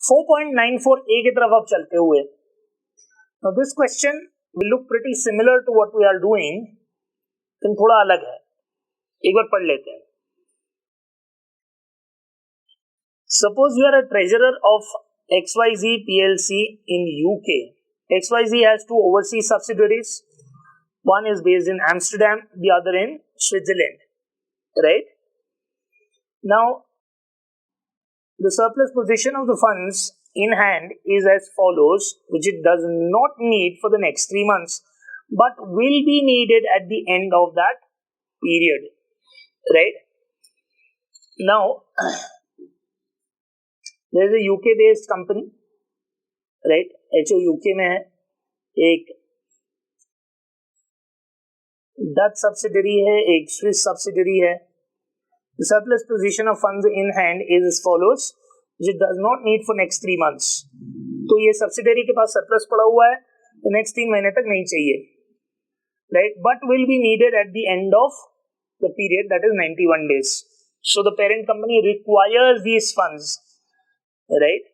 4.94 की तरफ अब चलते हुए, now this question will look pretty similar to what we are doing, लेकिन थोड़ा अलग है. एक बार पढ़ लेते हैं. Suppose you are a treasurer of XYZ PLC in UK. XYZ has two overseas subsidiaries. One is based in Amsterdam, the other in Switzerland. Right? Now, the surplus position of the funds in hand is as follows, which it does not need for the next 3 months, but will be needed at the end of that period. Right? Now, there is a UK based company. Right? HO UK में है, एक Dutch subsidiary है, एक Swiss subsidiary है. The surplus position of funds in hand is as follows, which it does not need for next 3 months. तो ये subsidiary के पास surplus पड़ा हुआ है, तो next 3 महीने तक नहीं चाहिए, right? But will be needed at the end of the period, that is 91 days. So the parent company requires these funds, right?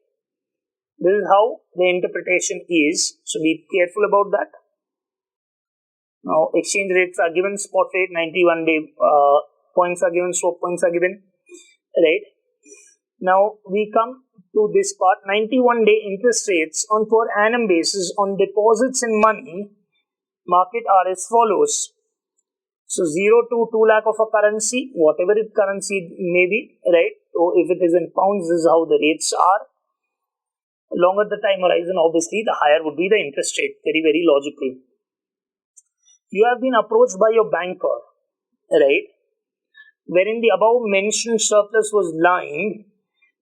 This is how the interpretation is. So be careful about that. Now exchange rates are given, spot rate 91 day points are given, swap points are given, right? Now we come to this part, 91 day interest rates on per annum basis on deposits in money market are as follows. So 0 to 2 lakh of a currency, whatever it currency may be, right? So if it is in pounds, this is how the rates are. Longer the time horizon, obviously the higher would be the interest rate. Very, very logical. You have been approached by your banker, right, wherein the above mentioned surplus was lying,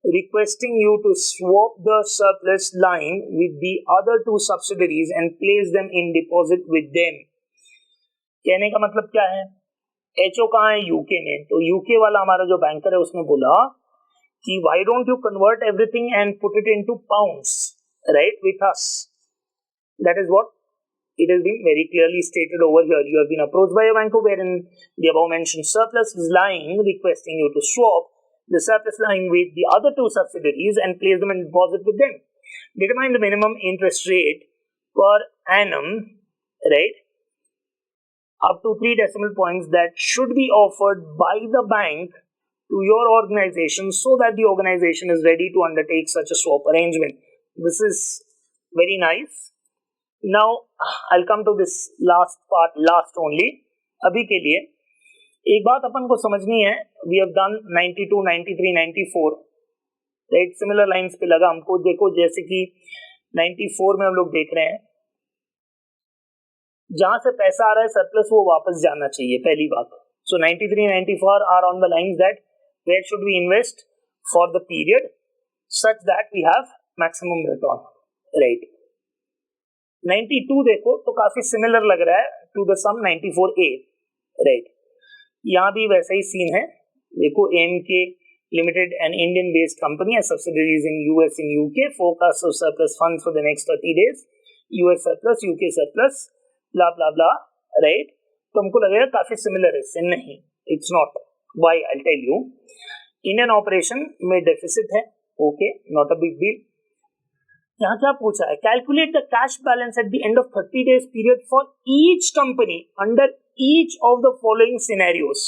requesting you to swap the surplus lying with the other two subsidiaries and place them in deposit with them. कहने का मतलब क्या है? HO कहाँ है? UK में. तो UK वाला हमारा जो बैंकर है उसने बोला कि why don't you convert everything and put it into pounds, right, with us. That is what it has been very clearly stated over here. You have been approached by a banker wherein the above mentioned surplus is lying, requesting you to swap the surplus lying with the other two subsidiaries and place them in deposit with them. Determine the minimum interest rate per annum, right, up to 3 decimal points that should be offered by the bank to your organization so that the organization is ready to undertake such a swap arrangement. This is very nice. Now I'll come to this last part, last only. अभी के लिए एक बात अपन को समझनी है. We have done 92, 93, 94, right? Similar lines पे लगा हमको. देखो जैसे कि 94 में हम लोग देख रहे हैं, जहां से पैसा आ रहा है सरप्लस वो वापस जाना चाहिए, पहली बात. So 93, 94 are on the lines that where should we invest for the period such that we have maximum return, right? 92 देखो तो काफी सिमिलर लग रहा है to the some 94A, right? यहाँ भी वैसा ही सीन है. देखो AMK Limited, an Indian based company, has subsidiaries in US and UK, forecast of surplus funds for the next 30 days, US surplus, UK surplus, blah blah blah, right? तो हमको लगेगा काफी similar है. नहीं, it's not. Why? I'll tell you. Indian operation में deficit है, okay, not a big deal. यहाँ क्या पूछा है? Calculate the cash balance at the end of 30 days period for each company under each of the following scenarios.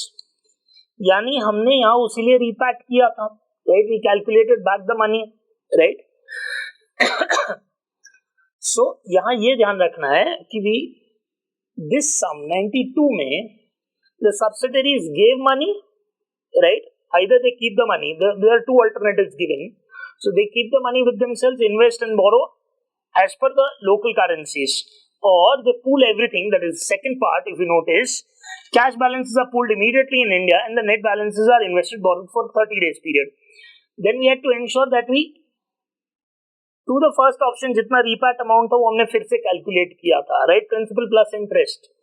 यानी हमने यहाँ उसीलिए रिपैट किया था, right? We calculated back the money, right? So यहाँ ये ध्यान रखना है कि वी दिस सम 92 में the subsidiaries gave money, right? Either they keep the money, there are two alternatives given. So they keep the money with themselves, invest and borrow as per the local currencies, or they pool everything. That is the second part. If you notice, cash balances are pooled immediately in India and the net balances are invested, borrowed for 30 days period. Then we had to ensure that we to the first option जितना repat amount था वो हमने फिर से calculate किया था, right? Principal plus interest.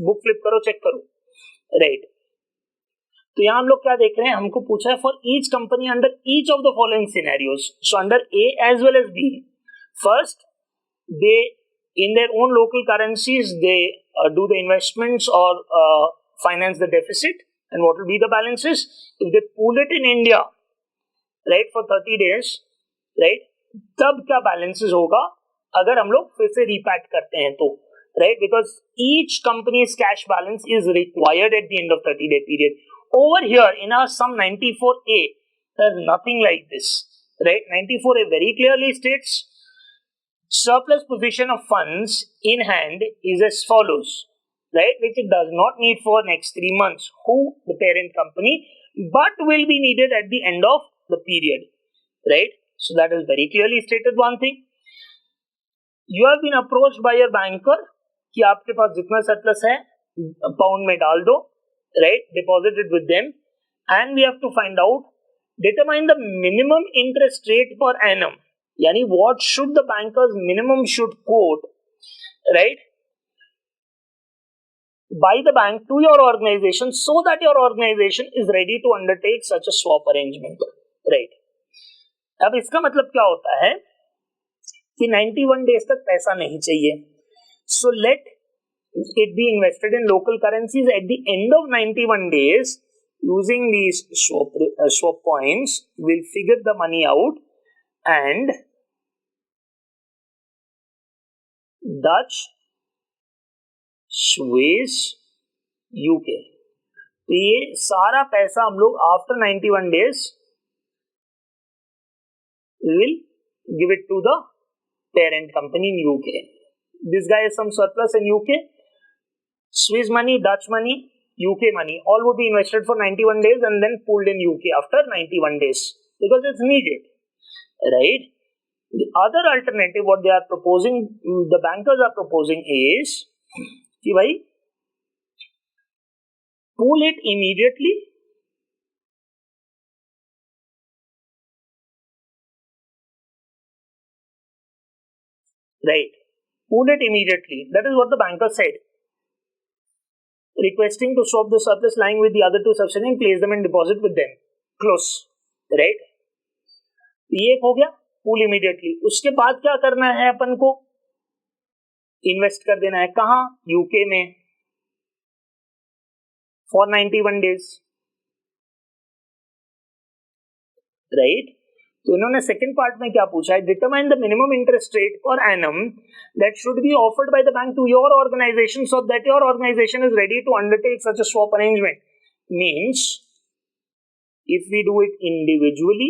Book flip करो, check करो, right? तो यहाँ हम लोग क्या देख रहे हैं? हमको पूछा है for each company under each of the following scenarios. So under A as well as B, first they in their own local currencies they do the investments और finance the deficit, and what will be the balances. If they pool it in India, right, for 30 days, right, तब क्या balances होगा अगर हम लोग फिर से रीपैट करते हैं तो, right, because each companies cash balance is required at the end of 30-day period. Over here in our sum 94A, there's nothing like this, right? 94A very clearly states surplus position of funds in hand is as follows, right? Which it does not need for next 3 months, who the parent company, but will be needed at the end of the period, right? So that is very clearly stated. One thing, you have been approached by your banker कि आपके पास जितना surplus है pound में डाल दो, right? Deposit it with them, and we have to find out, determine the minimum interest rate per annum. Yani what should the bankers minimum should quote, right, by the bank to your organization so that your organization is ready to undertake such a swap arrangement, right? अब इसका मतलब क्या होता है कि 91 days तक पैसा नहीं चाहिए. So let it be invested in local currencies at the end of 91 days. Using these swap points, we'll figure the money out, and Dutch, Swiss, UK. तो ये सारा पैसा हम लोग after 91 days will give it to the parent company in UK. This guy has some surplus in UK. Swiss money, Dutch money, UK money, all would be invested for 91 days and then pulled in UK after 91 days because it's needed, right? The other alternative, what they are proposing, the bankers are proposing is कि भाई pull it immediately, right? Pull it immediately. That is what the banker said. Requesting to swap the surplus lying with the other two subsidiaries and place them in deposit with them. Close, right? ये एक हो गया, pull immediately. उसके बाद क्या करना है अपन को? इन्वेस्ट कर देना है कहां? यूके में for 91 days, right? तो इन्होंने सेकंड पार्ट में क्या पूछा है? Determine the minimum interest rate per annum that should be offered by the bank to your organisation so that your organisation is ready to undertake such a swap arrangement. Means if we do it individually,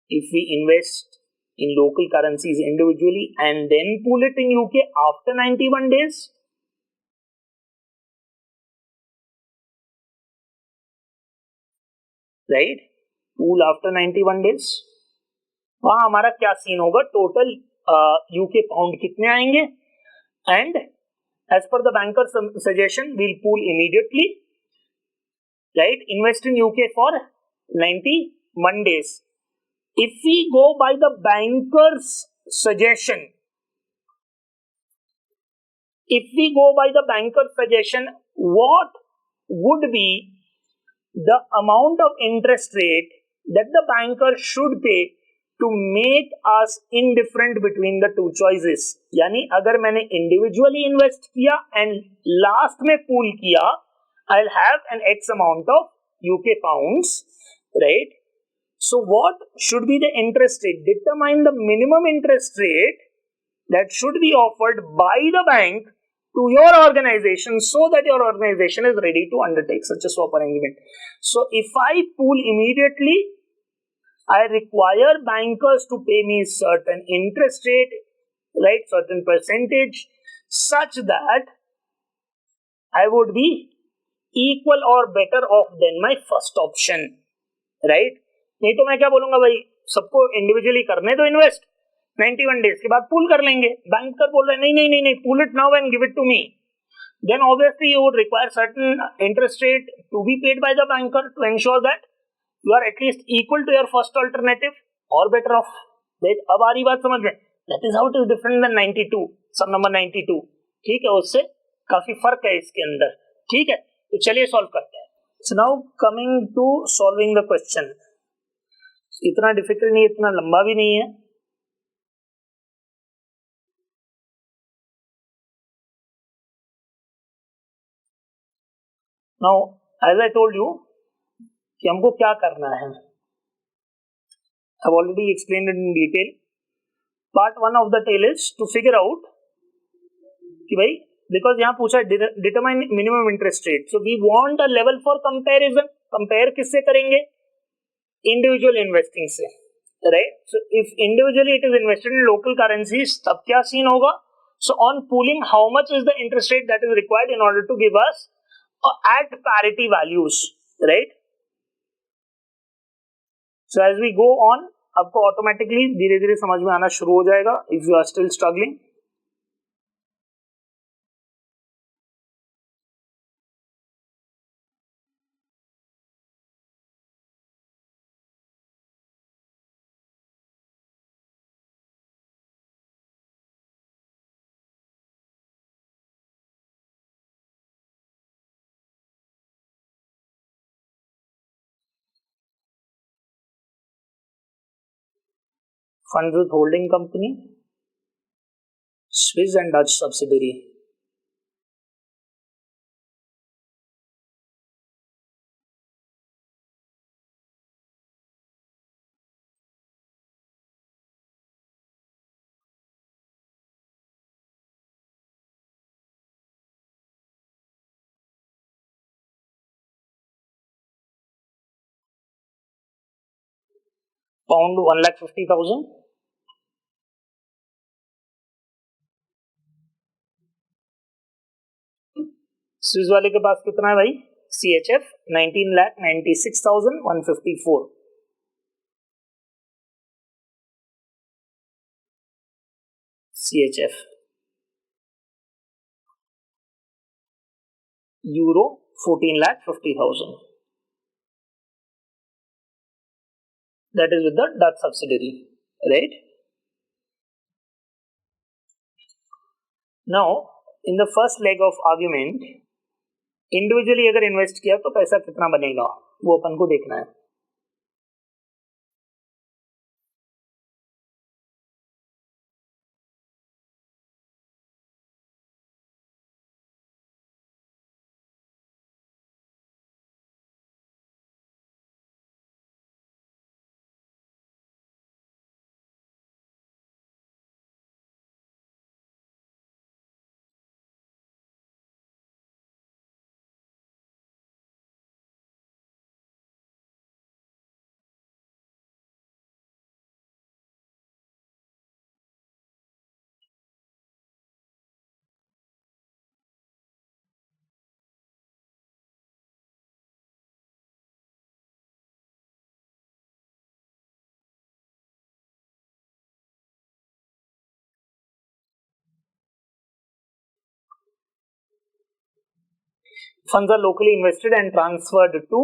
if we invest in local currencies individually and then pool it in UK after 91 days, right? Pool after 91 days, वहां हमारा क्या scene होगा? Total UK pound कितने आएंगे? And as per the banker suggestion we'll pool immediately, right? Invest in UK for 91 days. If we go by the banker's suggestion, what would be the amount of interest rate that the banker should pay to make us indifferent between the two choices? यानी अगर मैंने individually invest किया and last में pool किया, I'll have an X amount of UK pounds, right? So what should be the interest rate? Determine the minimum interest rate that should be offered by the bank to your organization so that your organization is ready to undertake such a swap arrangement. So if I pool immediately, I require bankers to pay me certain interest rate, right, certain percentage, such that I would be equal or better off than my first option, right? नहीं तो मैं क्या बोलूंगा भाई, सबको individually करने दो invest, 91 days के बाद पूल कर लेंगे. बैंकर बोल रहे नहीं नहीं नहीं नहीं, pool it now and give it to me. Then obviously you would require certain interest rate to be paid by the banker to ensure that you are at least equal to your first alternative or better off. Right? अब आ रही बात समझ में? That is how it is different than 92, sum number 92. ठीक है, उससे काफी फर्क है इसके अंदर. ठीक है, तो चलिए सॉल्व करते हैं. So now coming to solving the question. इतना डिफिकल्ट नहीं, इतना लंबा भी नहीं है. Now, as I told you, कि हमको क्या करना है. I've already explained it in detail. Part 1 of the tale is to figure out कि भाई because यहाँ पूछा determine minimum interest rate. So we want a level for comparison. Compare किससे करेंगे? Individual investing से, right? So if individually it is invested in local currencies, तब क्या scene होगा? So on pooling, how much is the interest rate that is required in order to give us at parity values, right? So as we go on, आपको automatically धीरे धीरे समझ में आना शुरू हो जाएगा. If you are still struggling, funds with holding company, Swiss and Dutch subsidiary. Pound 1,50,000. Swiss वाले के पास कितना है भाई? CHF 19,96,154. CHF. Euro 14,50,000. That is with the Dutch subsidiary, right? Now, in the first leg of argument, individually अगर invest किया तो पैसा कितना बनेगा वो अपन को देखना है. Funds are locally invested and transferred to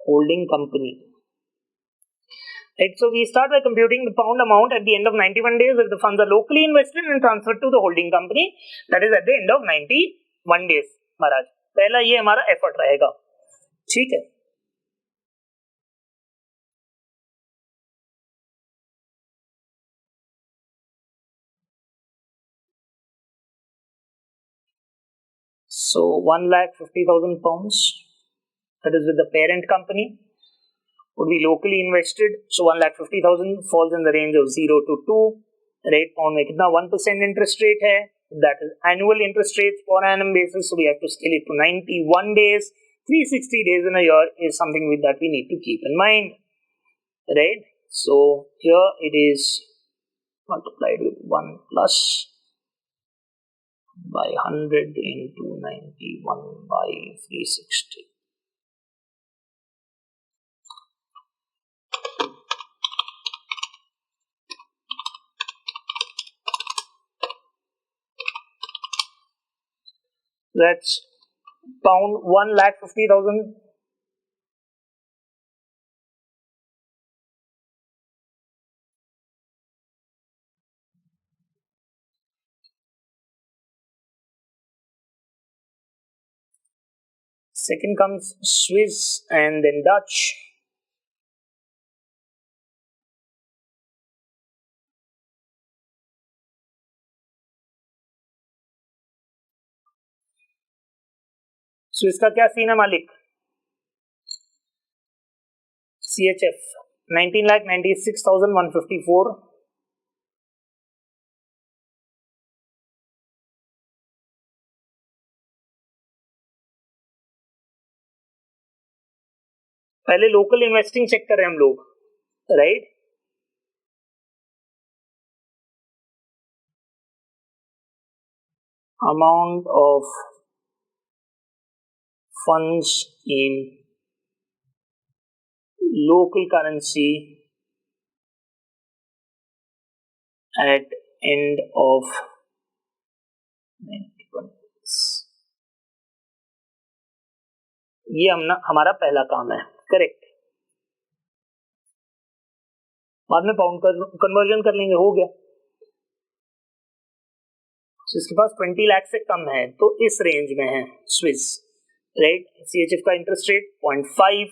holding company. Right, so we start by computing the pound amount at the end of 91 days if the funds are locally invested and transferred to the holding company, that is at the end of 91 days. महाराज पहला ये हमारा effort रहेगा. ठीक है. So 1,50,000 pounds, that is with the parent company, would be locally invested. So 1,50,000 falls in the range of 0 to 2. Right, pound में कितना 1% interest rate है, that is annual interest rates per annum basis. So we have to scale it to 91 days. 360 days in a year is something with that we need to keep in mind. Right, so here it is multiplied with 1 plus by 100 into 91 by 360. That's pound 1,50,000. Second comes Swiss and then Dutch. Swiss का क्या scene है मालिक? CHF 19,96,154, पहले local investing check कर रहे हैं हम लोग, right? Amount of funds in local currency at end of 91, ये हमारा पहला काम है, करेक्ट। बाद में पाउंड कन्वर्जन कर लेंगे, हो गया। इसके पास 20 लाख से कम है तो इस रेंज में है स्विस, राइट? CHF का interest rate 0.5,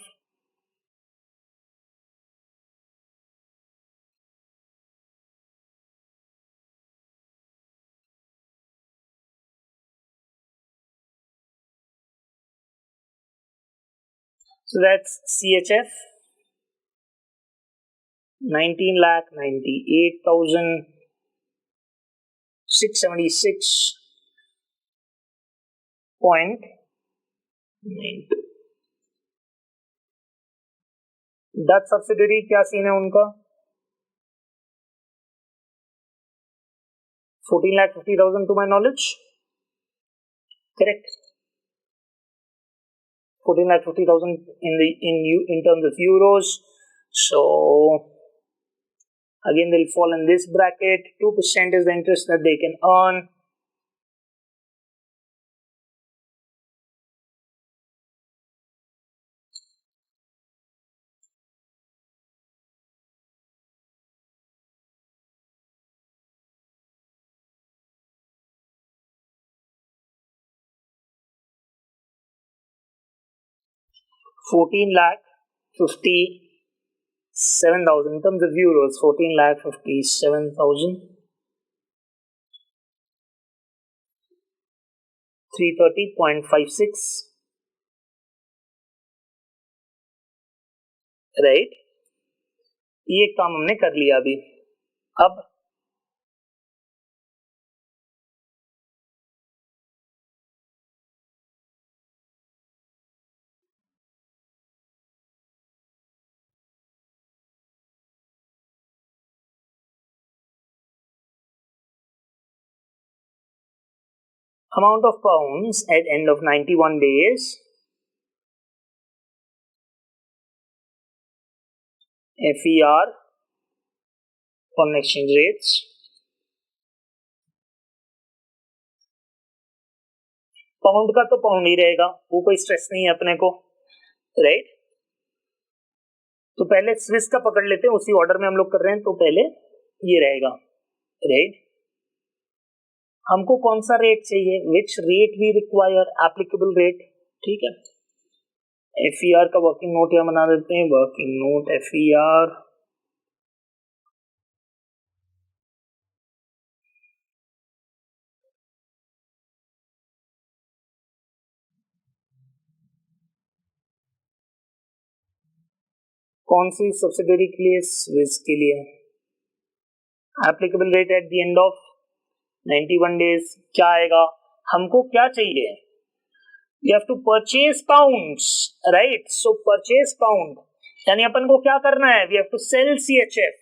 so that's CHF 19,98,676.92। Dutch subsidiary क्या सीन है उनका? 14,50,000 to my knowledge, correct? 14,50,000 in terms of euros. So again they'll fall in this bracket. 2% is the interest that they can earn. $14,57,000 in terms of euros. 14,57,330.56, right? ये काम हमने कर लिया अभी। अब amount of pounds at end of 91 days, FER foreign exchange rates, pound का तो pound ही रहेगा, वो कोई स्ट्रेस नहीं है अपने को, राइट? तो पहले स्विस का पकड़ लेते हैं, उसी ऑर्डर में हम लोग कर रहे हैं, तो पहले ये रहेगा, राइट? हमको कौन सा रेट चाहिए? Which rate we require, applicable rate, ठीक है? FER का वर्किंग नोट यहाँ बना देते हैं, वर्किंग नोट FER, कौन सी सब्सिडरी के लिए? स्विस के लिए। Applicable rate at the end of 91 days क्या आएगा? हमको क्या चाहिए? You have to purchase pounds, right? So purchase pound, यानी अपन को क्या करना है? We have to sell CHF.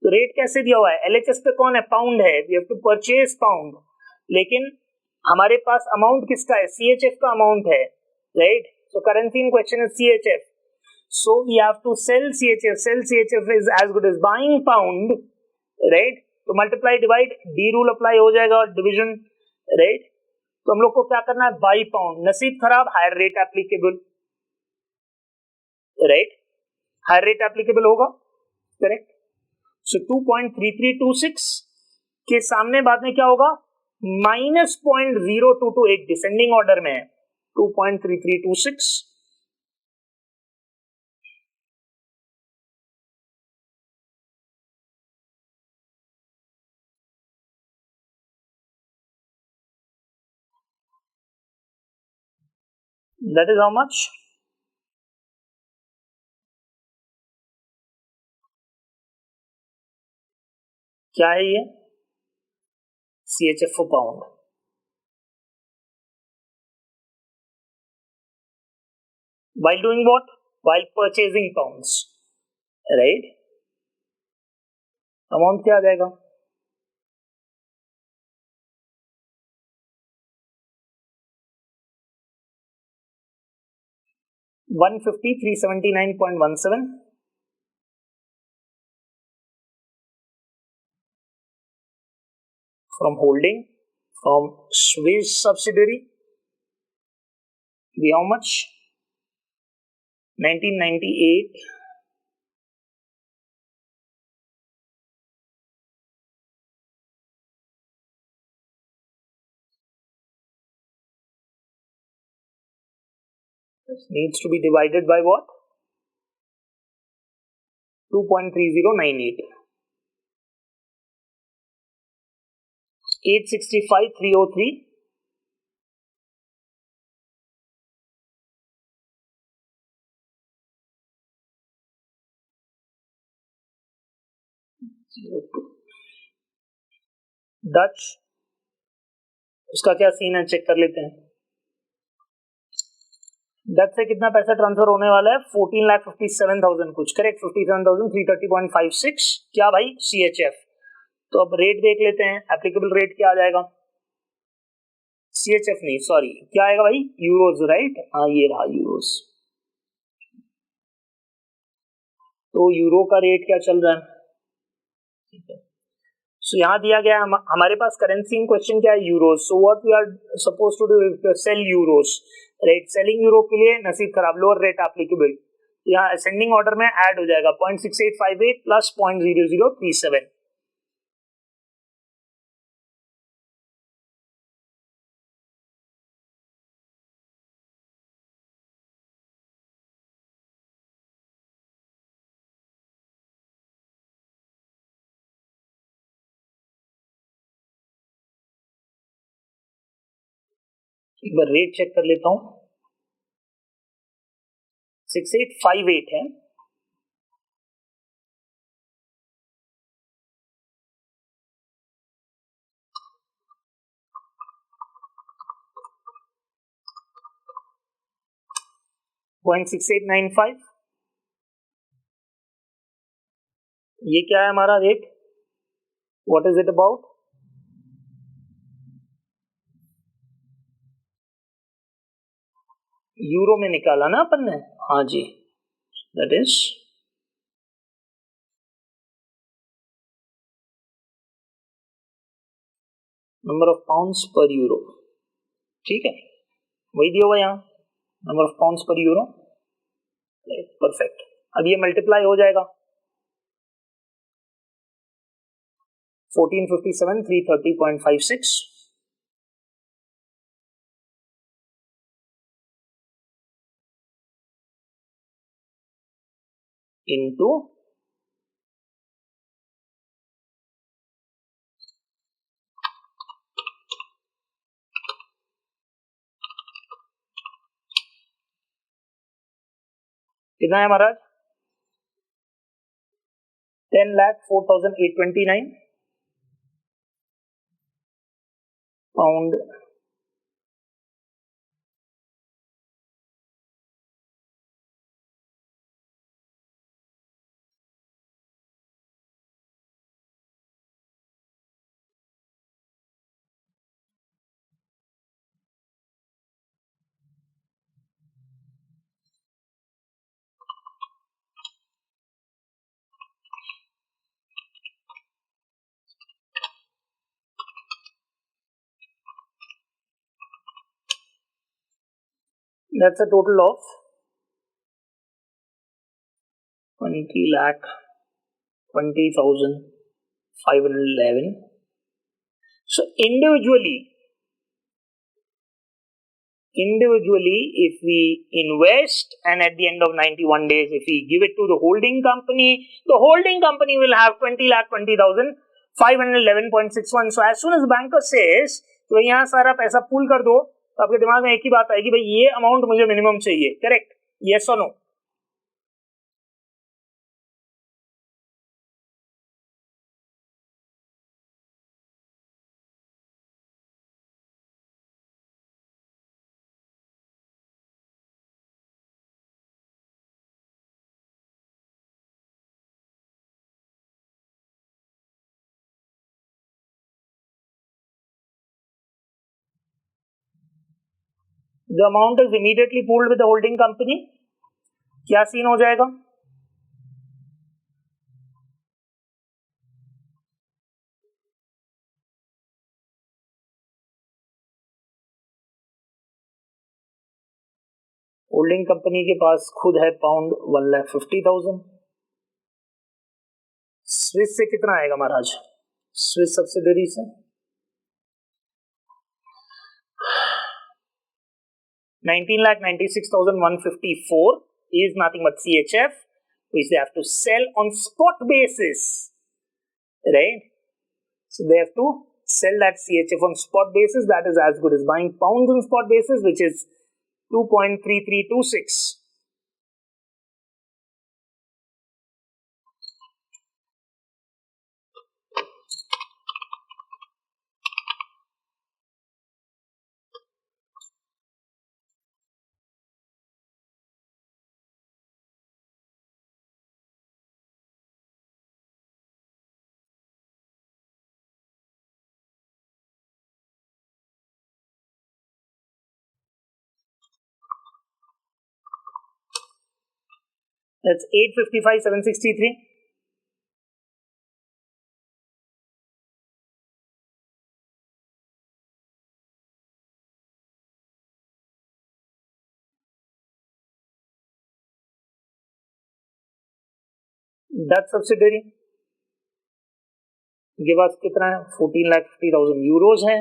तो रेट कैसे दिया हुआ है? LHS पे कौन है? पाउंड है। We have to purchase pound, लेकिन हमारे पास अमाउंट किसका है? CHF का अमाउंट है, right? So currency in question is CHF. So we have to sell CHF. Sell CHF is as good as buying pound, right? तो multiply divide, D rule apply हो जाएगा, division, right? तो हम लोग को क्या करना है? Buy pound. नसीब खराब, higher rate applicable, right? Higher rate applicable होगा, करेक्ट? सो 2.3326 के सामने बाद में क्या होगा? -0.0228 डिसेंडिंग ऑर्डर में है। 2.3326, That is how much? क्या है ये? CHF for pound. While doing what? While purchasing pounds, right? Amount क्या आ जाएगा? 150,379.17 from holding from Swiss subsidiary. The how much? 1998. This needs to be divided by what? 2.3098. 865,303. Dutch, उसका क्या scene है check कर लेते हैं. डच से कितना पैसा ट्रांसफर होने वाला है? 14,57,000 कुछ, करेक्ट. 57,330.56. क्या भाई? CHF. तो अब रेट देख लेते हैं. एप्लीकेबल रेट क्या आ जाएगा? CHF नहीं, सॉरी, क्या आएगा भाई? Euros, right. हाँ, ये रहा यूरोज. तो यूरो का रेट क्या चल रहा है? ठीक है. सो यहाँ दिया गया हमारे पास करेंसी इन क्वेश्चन क्या है? Euros. So what we are suppose to do, sell euros, right. Selling euro के लिए नसीब खराब, लोअर रेट एप्लीकेबल. यहाँ असेंडिंग ऑर्डर में ऐड हो जाएगा 0.6858 प्लस 0.0037. एक बार रेट चेक कर लेता हूं. 6858 है. .6895. ये क्या है हमारा rate? What is it about? Euro में निकाला ना अपन ने. हाँ जी, that is number of pounds per euro. ठीक है, वही दिया हुआ यहाँ, number of pounds per euro. Perfect. अब ये मल्टीप्लाई हो जाएगा. 1457,330.56 into कितना है हमारा? 10,04,829 pound that's a total of 20,20,511. So individually if we invest and at the end of 91 days if we give it to the holding company will have 20,20,511.61. So as soon as banker says तो यहाँ सारा पैसा पुल कर दो तो आपके दिमाग में एक ही बात आएगी, भाई ये अमाउंट मुझे मिनिमम चाहिए, correct, yes or no? The amount is immediately pooled with the holding company, क्या सीन हो जाएगा? होल्डिंग कंपनी के पास खुद है पाउंड 1,50,000। स्विस से कितना आएगा महाराज? स्विस सब्सिडरी से 19,96,154 is nothing but CHF, which they have to sell on spot basis, right? So they have to sell that CHF on spot basis. That is as good as buying pounds on spot basis, which is 2.3326. That's 855,763. That subsidiary के पास कितना है? 14,50,000 euros है।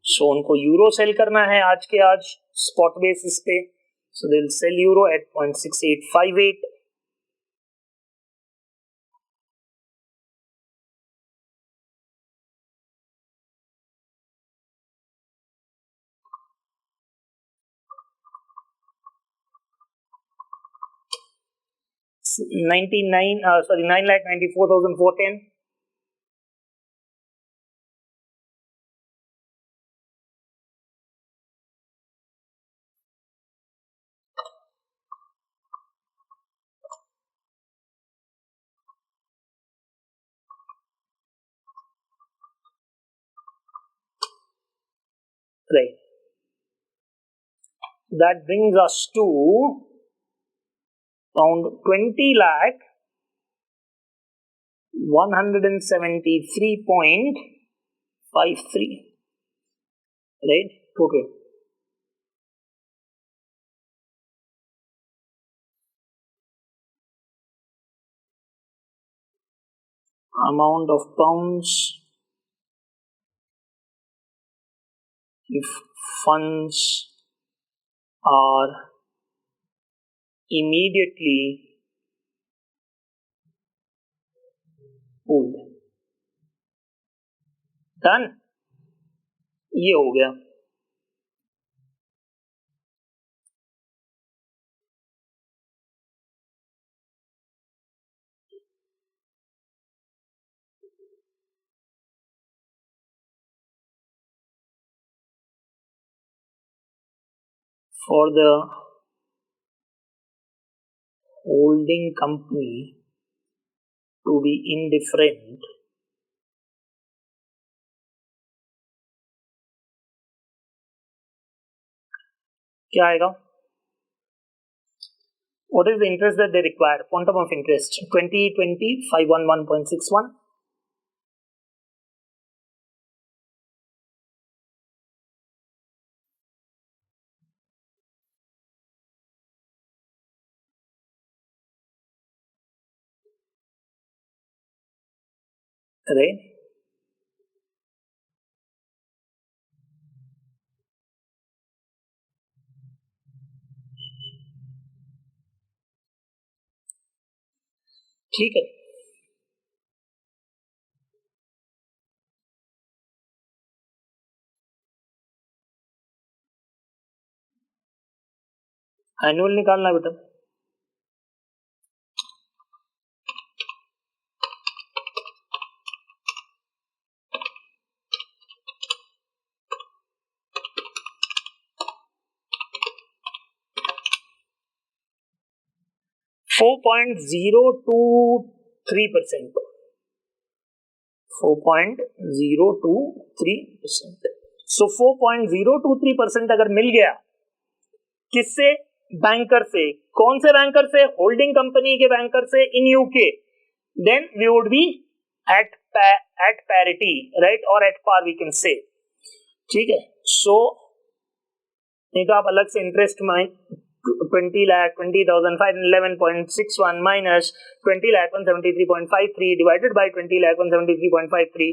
सो उनको euro cell करना है आज के आज स्पॉट बेसिस पे। So they will sell euro at 0.6858। sorry 9,94,410। Right. That brings us to around 20 lakh 173.53, right? Okay. Amount of pounds if funds are immediately pulled. Done. ये हो गया। For the holding company to be indifferent, क्या आएगा? What is the interest that they require? Quantum of interest 2020 511.61. Right? ठीक है। Annual निकालना बेटा। %4.023%, 4.023%। सो 4.023% अगर मिल गया किससे? बैंकर से। कौन से बैंकर से? होल्डिंग कंपनी के बैंकर से in UK. Then we would be at parity, right, और at par we can say. ठीक है, सो नहीं तो आप अलग से interest 20 lakh 20,511.61 minus 20 lakh 173.53 divided by 20 lakh 173.53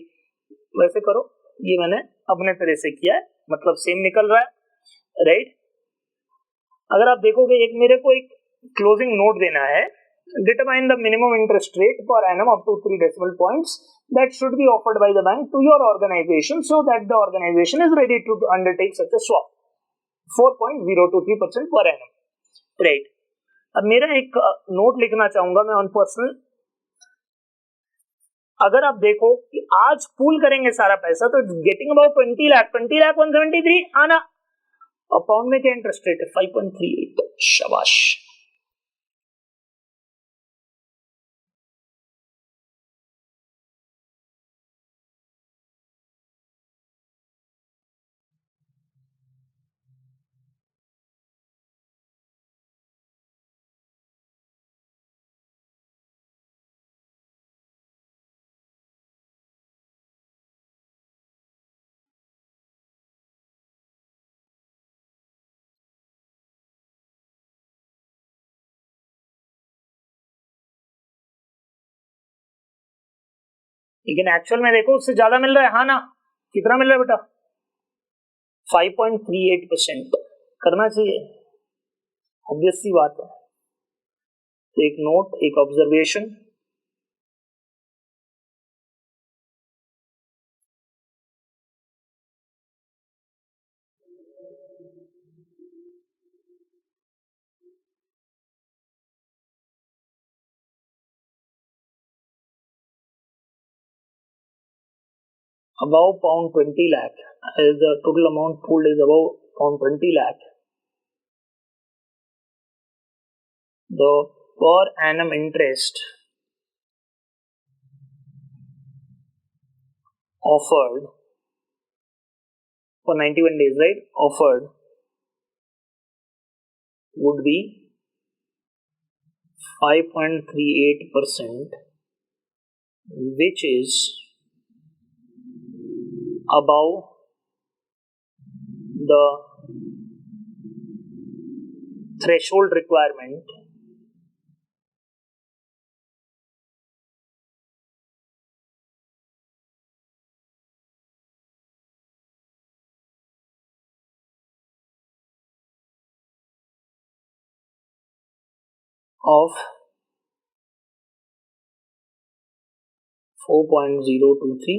वैसे करो। ये मैंने अपने तरह से किया है, मतलब सेम निकल रहा है, राइट। अगर आप देखोगे, एक मेरे को एक क्लोजिंग नोट देना है, determine the minimum interest rate per annum up to 3 decimal points that should be offered by the bank to your organisation so that the organisation is ready to undertake such a swap. 4.023% per annum, right. अब मेरा एक note लिखना चाहूंगा मैं on personal. अगर आप देखो कि आज पूल करेंगे सारा पैसा तो गेटिंग अबाउट 20 लाख 173 आना। और पाउंड में क्या इंटरेस्ट रेट है? 5.38। शाबाश। लेकिन एक्चुअल में देखो उससे ज्यादा मिल रहा है। हाँ ना, कितना मिल रहा है बेटा? 5.38%। करना चाहिए, ऑब्वियस सी बात है। तो एक नोट, एक observation, above pound 20 lakh, as the total amount pooled is above pound 20 lakh, the per annum interest offered for 91 days, right, offered would be 5.38%, which is above the threshold requirement of 4.023।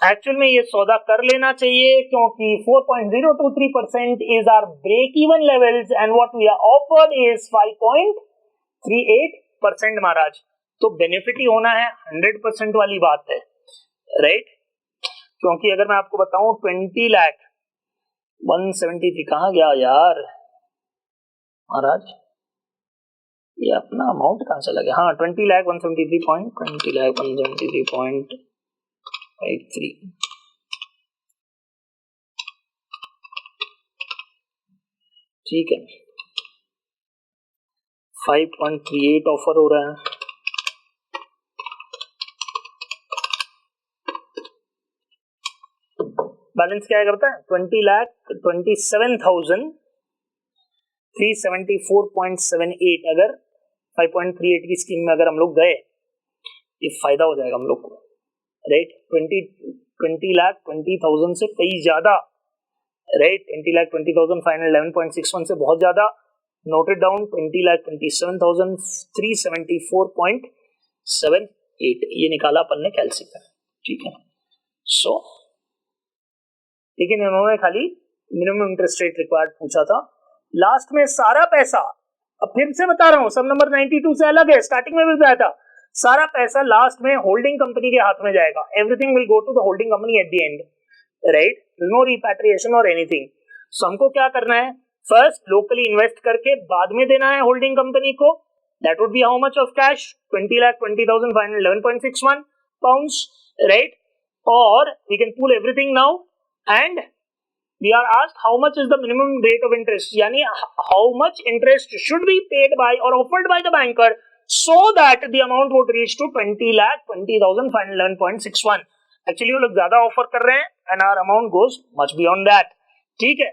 Actual में ये सौदा कर लेना चाहिए क्योंकि 4.023% is our break even levels and what we are offered is 5.38% महाराज। तो benefit ही होना है, 100% वाली बात है, राइट। क्योंकि अगर मैं आपको बताऊं 20 लाख 173 कहां गया यार महाराज, ये अपना अमाउंट कहां चला गया? हाँ, 20 लाख 173.53, ठीक है। 5.38 ऑफर हो रहा है। बैलेंस क्या है करता है? 20,27,374.78। अगर 5.38 की स्कीम में अगर हम लोग गए, ये फायदा हो जाएगा हम लोग को, राइट। 20,20,20,000 से कई ज्यादा, राइट। 20,20,511.61 से बहुत ज्यादा। नोटेड डाउन 20,27,374.78 ये निकाला अपन ने कैलसी का, ठीक है। सो लेकिन इन्होंने खाली मिनिमम इंटरेस्ट रेट रिक्वायर्ड पूछा था। लास्ट में सारा पैसा, अब फिर से बता रहा हूं, सब नंबर 92 से अलग है, स्टार्टिंग में भी बताया था, सारा पैसा लास्ट में होल्डिंग कंपनी के हाथ में जाएगा। Everything will go to the holding company at the end, right, no repatriation or anything. So हमको क्या करना है, फर्स्ट लोकली इन्वेस्ट करके बाद में देना है होल्डिंग कंपनी को। That would be how much of cash, 20,20,511.61 pounds, right? Or we can pool everything now and we are asked how much is the minimum rate of interest, yani how much interest should be paid by or offered by the banker so that the amount would reach to 20,20,511.61. Actually वो लोग ज्यादा offer कर रहे हैं and our amount goes much beyond that. ठीक है,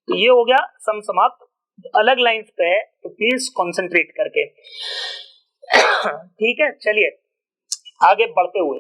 तो ये हो गया सम समाप्त। अलग लाइंस पे है तो प्लीज कॉन्सेंट्रेट करके ठीक है, चलिए आगे बढ़ते हुए